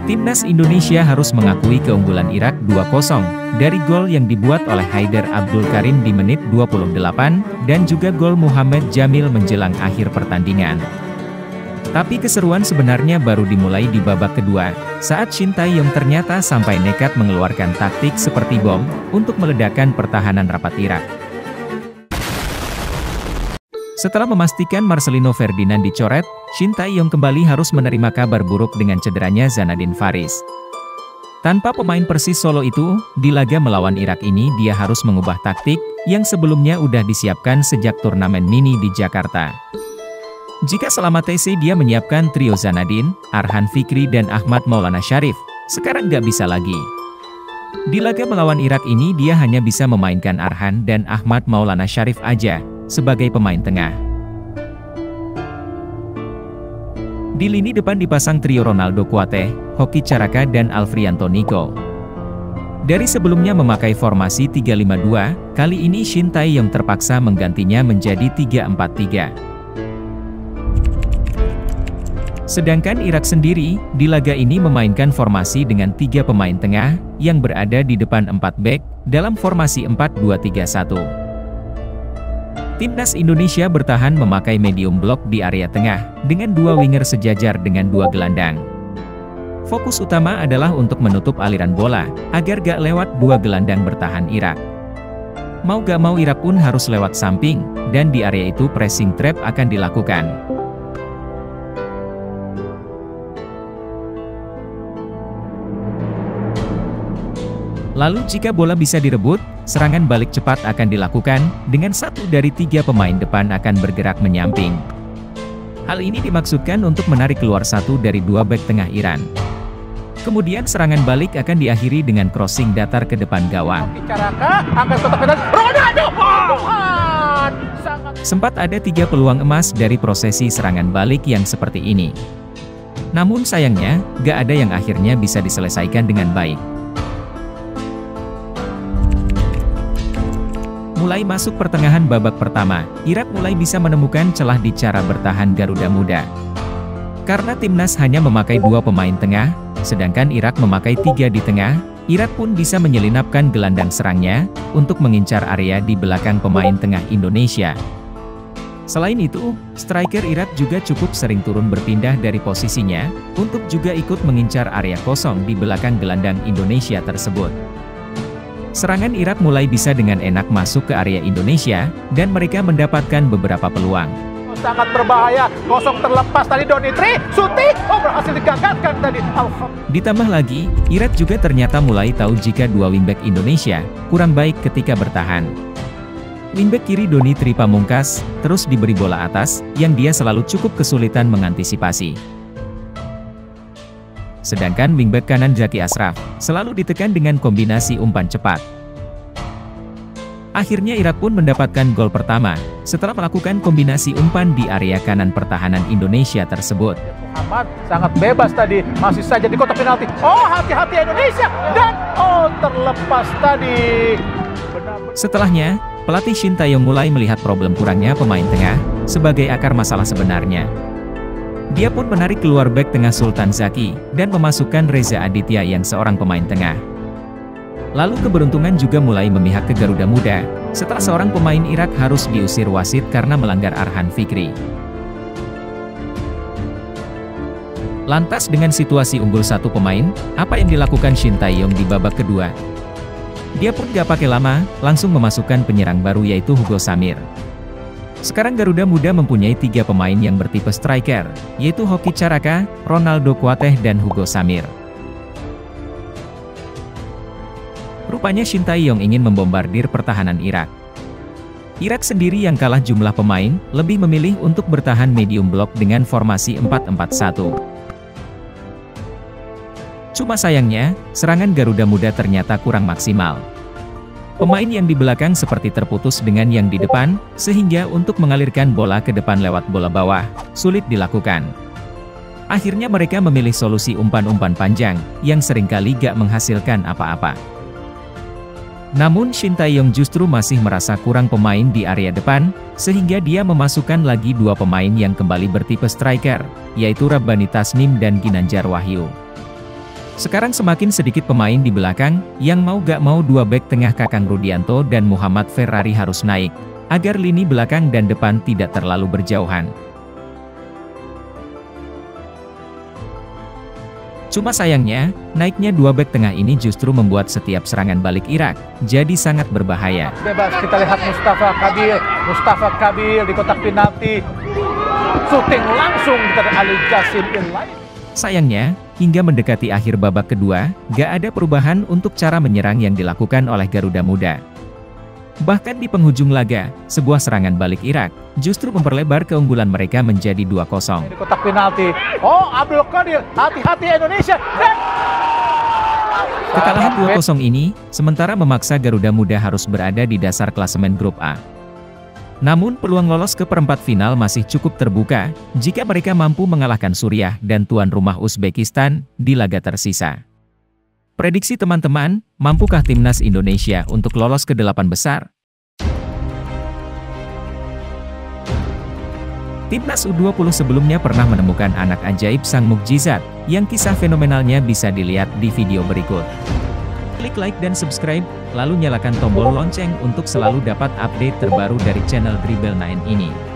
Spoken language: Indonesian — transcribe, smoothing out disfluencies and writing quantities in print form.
Timnas Indonesia harus mengakui keunggulan Irak 2-0 dari gol yang dibuat oleh Haidar Abdul Karim di menit 28 dan juga gol Muhammad Jamil menjelang akhir pertandingan. Tapi keseruan sebenarnya baru dimulai di babak kedua, saat Shin Tae-yong ternyata sampai nekat mengeluarkan taktik seperti bom untuk meledakkan pertahanan rapat Irak. Setelah memastikan Marcelino Ferdinand dicoret, Shin Tae-yong kembali harus menerima kabar buruk dengan cederanya Zanadin Faris. Tanpa pemain Persis Solo itu, di laga melawan Irak ini dia harus mengubah taktik yang sebelumnya udah disiapkan sejak turnamen mini di Jakarta. Jika selama TC dia menyiapkan trio Zanadin, Arhan Fikri dan Ahmad Maulana Syarif, sekarang nggak bisa lagi. Di laga melawan Irak ini dia hanya bisa memainkan Arhan dan Ahmad Maulana Syarif aja sebagai pemain tengah. Di lini depan dipasang trio Ronaldo Kuateh, Hoki Caraka dan Alfrianto Nico. Dari sebelumnya memakai formasi 3-5-2, kali ini Shin Tae-yong terpaksa menggantinya menjadi 3-4-3. Sedangkan Irak sendiri, di laga ini memainkan formasi dengan 3 pemain tengah, yang berada di depan 4 bek, dalam formasi 4-2-3-1. Timnas Indonesia bertahan memakai medium block di area tengah, dengan 2 winger sejajar dengan 2 gelandang. Fokus utama adalah untuk menutup aliran bola, agar gak lewat 2 gelandang bertahan Irak. Mau gak mau Irak pun harus lewat samping, dan di area itu pressing trap akan dilakukan. Lalu jika bola bisa direbut, serangan balik cepat akan dilakukan, dengan 1 dari 3 pemain depan akan bergerak menyamping. Hal ini dimaksudkan untuk menarik keluar 1 dari 2 bek tengah Iran. Kemudian serangan balik akan diakhiri dengan crossing datar ke depan gawang. Sempat ada 3 peluang emas dari prosesi serangan balik yang seperti ini. Namun sayangnya, gak ada yang akhirnya bisa diselesaikan dengan baik. Mulai masuk pertengahan babak pertama, Irak mulai bisa menemukan celah di cara bertahan Garuda Muda. Karena timnas hanya memakai 2 pemain tengah, sedangkan Irak memakai 3 di tengah, Irak pun bisa menyelinapkan gelandang serangnya, untuk mengincar area di belakang pemain tengah Indonesia. Selain itu, striker Irak juga cukup sering turun berpindah dari posisinya, untuk juga ikut mengincar area kosong di belakang gelandang Indonesia tersebut. Serangan Irak mulai bisa dengan enak masuk ke area Indonesia, dan mereka mendapatkan beberapa peluang. Sangat berbahaya, kosong terlepas tadi Donitri, Suti, berhasil digagalkan tadi. Ditambah lagi, Irak juga ternyata mulai tahu jika 2 wingback Indonesia kurang baik ketika bertahan. Wingback kiri Donitri Pamungkas, terus diberi bola atas, yang dia selalu cukup kesulitan mengantisipasi. Sedangkan wingback kanan Zaki Ashraf, selalu ditekan dengan kombinasi umpan cepat. Akhirnya Irak pun mendapatkan gol pertama, setelah melakukan kombinasi umpan di area kanan pertahanan Indonesia tersebut. Muhammad sangat bebas tadi, masih saja di kotak penalti. Hati-hati Indonesia, dan terlepas tadi. Setelahnya, pelatih Shin Tae-yong mulai melihat problem kurangnya pemain tengah, sebagai akar masalah sebenarnya. Dia pun menarik keluar bek tengah Sultan Zaki, dan memasukkan Reza Aditya yang seorang pemain tengah. Lalu keberuntungan juga mulai memihak ke Garuda Muda, setelah seorang pemain Irak harus diusir wasit karena melanggar Arhan Fikri. Lantas dengan situasi unggul 1 pemain, apa yang dilakukan Shin Tae-yong di babak kedua? Dia pun gak pakai lama, langsung memasukkan penyerang baru yaitu Hugo Samir. Sekarang Garuda Muda mempunyai 3 pemain yang bertipe striker, yaitu Hoki Caraka, Ronaldo Kuateh dan Hugo Samir. Rupanya Shin Tae-yong ingin membombardir pertahanan Irak. Irak sendiri yang kalah jumlah pemain, lebih memilih untuk bertahan medium block dengan formasi 4-4-1. Cuma sayangnya, serangan Garuda Muda ternyata kurang maksimal. Pemain yang di belakang seperti terputus dengan yang di depan, sehingga untuk mengalirkan bola ke depan lewat bola bawah, sulit dilakukan. Akhirnya mereka memilih solusi umpan-umpan panjang, yang seringkali gak menghasilkan apa-apa. Namun Shin Tae-yong justru masih merasa kurang pemain di area depan, sehingga dia memasukkan lagi 2 pemain yang kembali bertipe striker, yaitu Rabbani Tasnim dan Ginanjar Wahyu. Sekarang semakin sedikit pemain di belakang, yang mau gak mau dua bek tengah Kakang Rudianto dan Muhammad Ferrari harus naik, agar lini belakang dan depan tidak terlalu berjauhan. Cuma sayangnya, naiknya dua bek tengah ini justru membuat setiap serangan balik Irak jadi sangat berbahaya. Bebas, kita lihat Mustafa Kabil di kotak penalti. Shooting langsung dari Ali Jassim inline. Sayangnya, hingga mendekati akhir babak kedua, gak ada perubahan untuk cara menyerang yang dilakukan oleh Garuda Muda. Bahkan di penghujung laga, sebuah serangan balik Irak justru memperlebar keunggulan mereka menjadi 2-0. Di kotak penalti. Oh, Abdul Qadir, hati-hati Indonesia. Kekalahan 2-0 ini, sementara memaksa Garuda Muda harus berada di dasar klasemen grup A. Namun peluang lolos ke perempat final masih cukup terbuka, jika mereka mampu mengalahkan Suriah dan tuan rumah Uzbekistan di laga tersisa. Prediksi teman-teman, mampukah timnas Indonesia untuk lolos ke 8 besar? Timnas U20 sebelumnya pernah menemukan anak ajaib sang mukjizat, yang kisah fenomenalnya bisa dilihat di video berikut. Klik like dan subscribe, lalu nyalakan tombol lonceng untuk selalu dapat update terbaru dari channel Dribble9 ini.